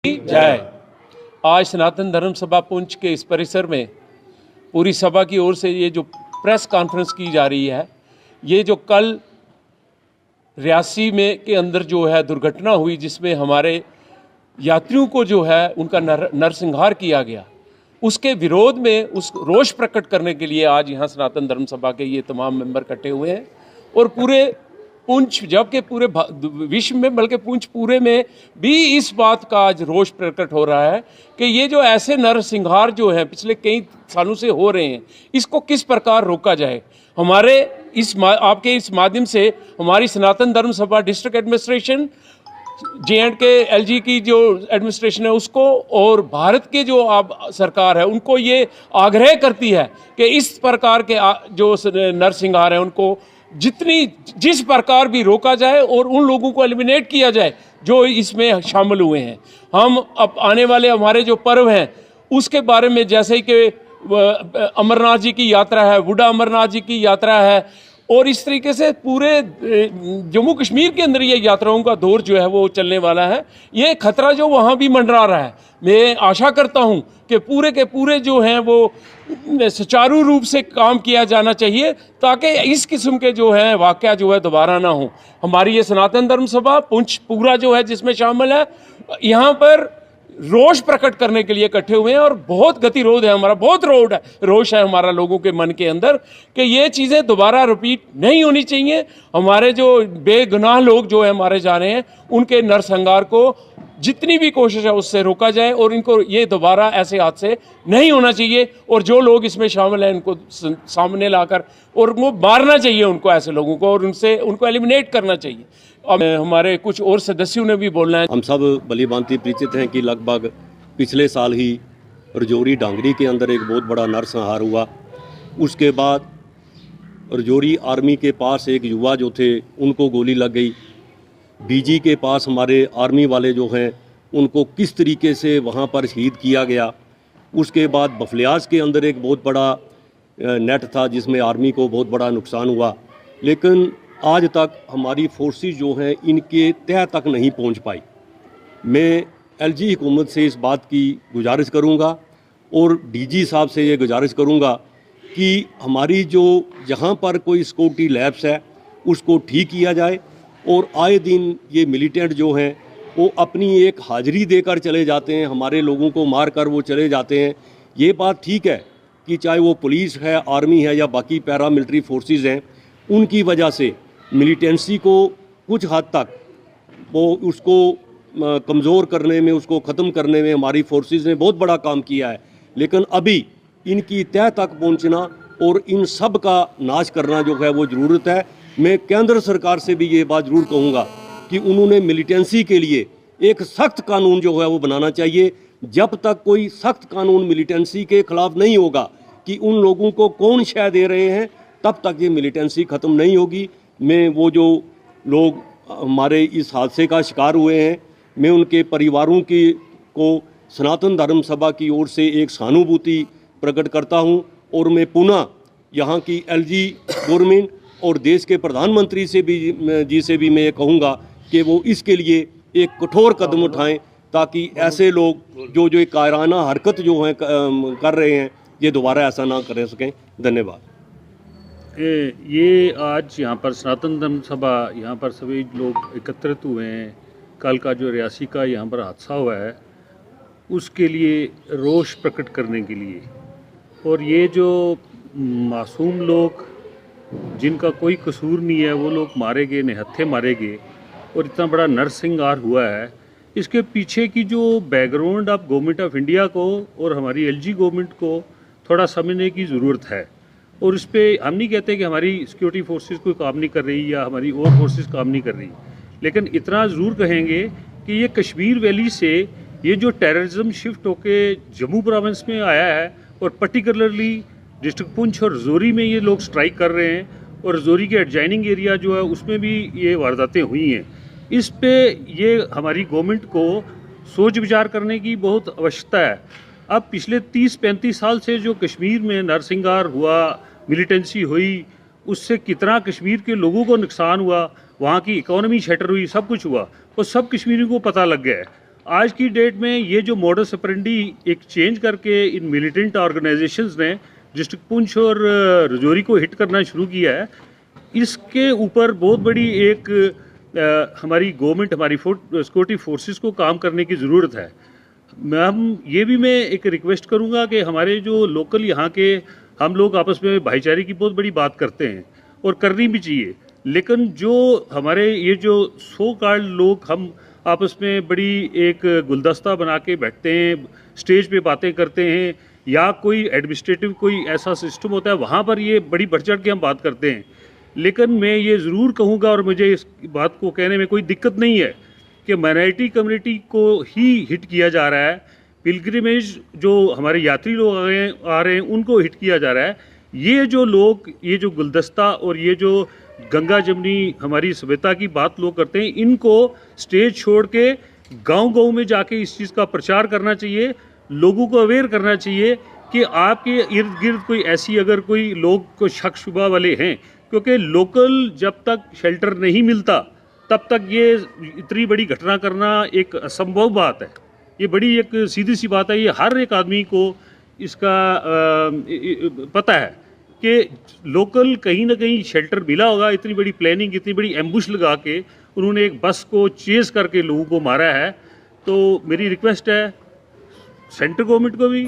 जय। आज सनातन धर्म सभा पुंछ के इस परिसर में पूरी सभा की ओर से ये जो प्रेस कॉन्फ्रेंस की जा रही है, ये जो कल रियासी में के अंदर जो है दुर्घटना हुई जिसमें हमारे यात्रियों को जो है उनका नरसंहार किया गया, उसके विरोध में उस रोष प्रकट करने के लिए आज यहाँ सनातन धर्म सभा के ये तमाम मेंबर इकट्ठे हुए हैं। और पूरे पुंछ, जबकि पूरे विश्व में बल्कि पुंछ पूरे में भी इस बात का आज रोष प्रकट हो रहा है कि ये जो ऐसे नरसंहार जो हैं पिछले कई सालों से हो रहे हैं, इसको किस प्रकार रोका जाए। हमारे आपके इस माध्यम से हमारी सनातन धर्म सभा डिस्ट्रिक्ट एडमिनिस्ट्रेशन, J&K LG की जो एडमिनिस्ट्रेशन है उसको और भारत के जो आप सरकार है उनको ये आग्रह करती है कि इस प्रकार के जो नरसंहार है उनको जिस प्रकार भी रोका जाए और उन लोगों को एलिमिनेट किया जाए जो इसमें शामिल हुए हैं। हम अब आने वाले हमारे जो पर्व हैं उसके बारे में, जैसे कि अमरनाथ जी की यात्रा है, बूढ़ा अमरनाथ जी की यात्रा है, और इस तरीके से पूरे जम्मू कश्मीर के अंदर ये यात्राओं का दौर जो है वो चलने वाला है। ये खतरा जो वहाँ भी मंडरा रहा है, मैं आशा करता हूँ कि पूरे के पूरे जो हैं वो सुचारू रूप से काम किया जाना चाहिए ताकि इस किस्म के जो है वाक़या जो है दोबारा ना हो। हमारी ये सनातन धर्म सभा पुंछ पूरा जो है जिसमें शामिल है, यहाँ पर रोष प्रकट करने के लिए इकट्ठे हुए हैं और बहुत गतिरोध है हमारा, बहुत रोष है हमारा लोगों के मन के अंदर कि ये चीज़ें दोबारा रिपीट नहीं होनी चाहिए। हमारे जो बेगुनाह लोग जो है मारे जा रहे हैं उनके नरसंहार को जितनी भी कोशिश है उससे रोका जाए और इनको ये दोबारा ऐसे हादसे नहीं होना चाहिए। और जो लोग इसमें शामिल हैं उनको सामने लाकर और वो मारना चाहिए उनको, ऐसे लोगों को, और उनको एलिमिनेट करना चाहिए। अब हमारे कुछ और सदस्यों ने भी बोलना है। हम सब भली भांति परिचित हैं कि लगभग पिछले साल ही रजौरी डांगरी के अंदर एक बहुत बड़ा नरसंहार हुआ। उसके बाद रजौरी आर्मी के पास एक युवा जो थे उनको गोली लग गई। बीजी के पास हमारे आर्मी वाले जो हैं उनको किस तरीके से वहाँ पर शहीद किया गया। उसके बाद बफलियाज के अंदर एक बहुत बड़ा नेट था जिसमें आर्मी को बहुत बड़ा नुकसान हुआ, लेकिन आज तक हमारी फोर्सेस जो हैं इनके तह तक नहीं पहुंच पाई। मैं LG हुकूमत से इस बात की गुजारिश करूंगा और DG साहब से ये गुजारिश करूंगा कि हमारी जो जहां पर कोई सिक्योरिटी लैब्स है उसको ठीक किया जाए और आए दिन ये मिलिटेंट जो हैं वो अपनी एक हाज़िरी देकर चले जाते हैं, हमारे लोगों को मार कर वो चले जाते हैं। ये बात ठीक है कि चाहे वो पुलिस है, आर्मी है या बाकी पैरामिलिट्री फोर्सेस हैं, उनकी वजह से मिलिटेंसी को कुछ हद तक वो उसको कमज़ोर करने में, उसको ख़त्म करने में हमारी फोर्सेस ने बहुत बड़ा काम किया है। लेकिन अभी इनकी तह तक पहुंचना और इन सब का नाश करना जो है वो ज़रूरत है। मैं केंद्र सरकार से भी ये बात ज़रूर कहूँगा कि उन्होंने मिलिटेंसी के लिए एक सख्त कानून जो है वो बनाना चाहिए। जब तक कोई सख्त कानून मिलिटेंसी के ख़िलाफ़ नहीं होगा कि उन लोगों को कौन शय दे रहे हैं, तब तक ये मिलिटेंसी ख़त्म नहीं होगी। मैं वो जो लोग हमारे इस हादसे का शिकार हुए हैं, मैं उनके परिवारों को सनातन धर्म सभा की ओर से एक सहानुभूति प्रकट करता हूं और मैं पुनः यहाँ की LG गवर्नमेंट और देश के प्रधानमंत्री से भी मैं ये कहूँगा कि वो इसके लिए एक कठोर कदम उठाएं ताकि ऐसे लोग जो एक कायराना हरकत जो हैं कर रहे हैं ये दोबारा ऐसा ना कर सकें। धन्यवाद। ये आज यहाँ पर सनातन धर्म सभा यहाँ पर सभी लोग एकत्रित हुए हैं। कल का जो रियासी का यहाँ पर हादसा हुआ है उसके लिए रोष प्रकट करने के लिए, और ये जो मासूम लोग जिनका कोई कसूर नहीं है वो लोग मारे गए, निहत्थे मारे गए और इतना बड़ा नरसंहार हुआ है, इसके पीछे की जो background of government of India को और हमारी LG गवर्नमेंट को थोड़ा समझने की ज़रूरत है। और इस पर हम नहीं कहते कि हमारी सिक्योरिटी फोर्सेस कोई काम नहीं कर रही या हमारी और फोर्सेस काम नहीं कर रही, लेकिन इतना ज़रूर कहेंगे कि ये कश्मीर वैली से ये जो टेररिज्म शिफ्ट होके जम्मू प्रोविंस में आया है और पर्टिकुलरली डिस्ट्रिक्ट पुंछ और रजौरी में ये लोग स्ट्राइक कर रहे हैं और रजौरी के एडजाइनिंग एरिया जो है उसमें भी ये वारदातें हुई हैं। इस पे ये हमारी गवर्नमेंट को सोच विचार करने की बहुत आवश्यकता है। अब पिछले 30-35 साल से जो कश्मीर में नरसंहार हुआ, मिलिटेंसी हुई, उससे कितना कश्मीर के लोगों को नुकसान हुआ, वहाँ की इकोनॉमी शटर हुई, सब कुछ हुआ, वो सब कश्मीरियों को पता लग गया है। आज की डेट में ये जो मॉडस ऑपरेंडी एक चेंज करके इन मिलिटेंट ऑर्गेनाइजेशंस ने डिस्ट्रिक्ट पुंछ और रजौरी को हिट करना शुरू किया है, इसके ऊपर बहुत बड़ी एक हमारी गवर्नमेंट, हमारी सिक्योरिटी फोर्सेस को काम करने की ज़रूरत है। मैं एक रिक्वेस्ट करूंगा कि हमारे जो लोकल यहाँ के हम लोग आपस में भाईचारे की बहुत बड़ी बात करते हैं और करनी भी चाहिए, लेकिन जो हमारे ये जो सो कॉल्ड लोग हम आपस में बड़ी एक गुलदस्ता बना के बैठते हैं, स्टेज पे बातें करते हैं, या कोई एडमिनिस्ट्रेटिव कोई ऐसा सिस्टम होता है वहाँ पर ये बड़ी बढ़ चढ़ के हम बात करते हैं। लेकिन मैं ये ज़रूर कहूँगा और मुझे इस बात को कहने में कोई दिक्कत नहीं है कि माइनॉरिटी कम्युनिटी को ही हिट किया जा रहा है, पिलग्रिमेज जो हमारे यात्री लोग आ रहे हैं उनको हिट किया जा रहा है। ये जो लोग, ये जो गुलदस्ता और ये जो गंगा जमनी हमारी सभ्यता की बात लोग करते हैं, इनको स्टेज छोड़ के गांव-गांव में जाके इस चीज़ का प्रचार करना चाहिए, लोगों को अवेयर करना चाहिए कि आपके इर्द गिर्द कोई ऐसी अगर कोई लोग को शक शुबा वाले हैं, क्योंकि लोकल जब तक शेल्टर नहीं मिलता तब तक ये इतनी बड़ी घटना करना एक असंभव बात है। ये बड़ी एक सीधी सी बात है, ये हर एक आदमी को इसका पता है कि लोकल कहीं ना कहीं शेल्टर मिला होगा। इतनी बड़ी प्लानिंग, इतनी बड़ी एम्बुश लगा के उन्होंने एक बस को चेस करके लोगों को मारा है। तो मेरी रिक्वेस्ट है सेंट्रल गवर्नमेंट को भी